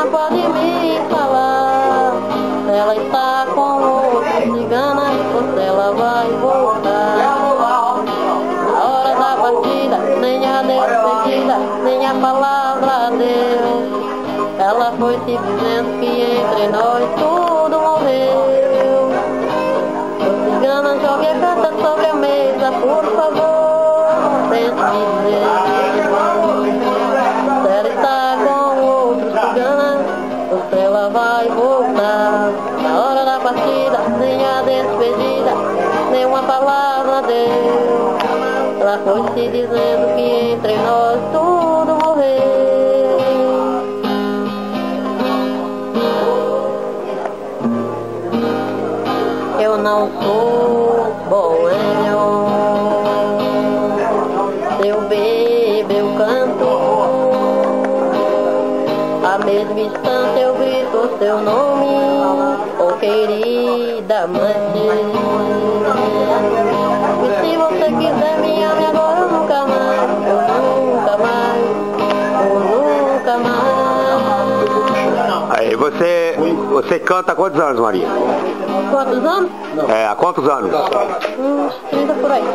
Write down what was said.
não pode me falar. Ela está com outro cigana e você ela vai voltar. Na hora da partida, nem a despedida, nem a palavra deu. Ela foi se dizendo que entre nós tudo morreu. O cigana jogue a carta sobre a mesa, por favor, tente me dizer. Se ela está com outro cigana, você ela vai voltar. Na hora da partida, nem a despedida, nem uma palavra deu. Ela foi se dizendo que entre nós tudo morreu. Eu não sou boêmio, se eu bebo eu canto, a mesma instante eu grito o seu nome, oh querida mãe. E se você quiser me ame agora ou nunca mais, ou nunca mais, ou nunca mais. Aí, você canta há quantos anos, Maria? Quantos anos? É, há quantos anos? 30 por aí.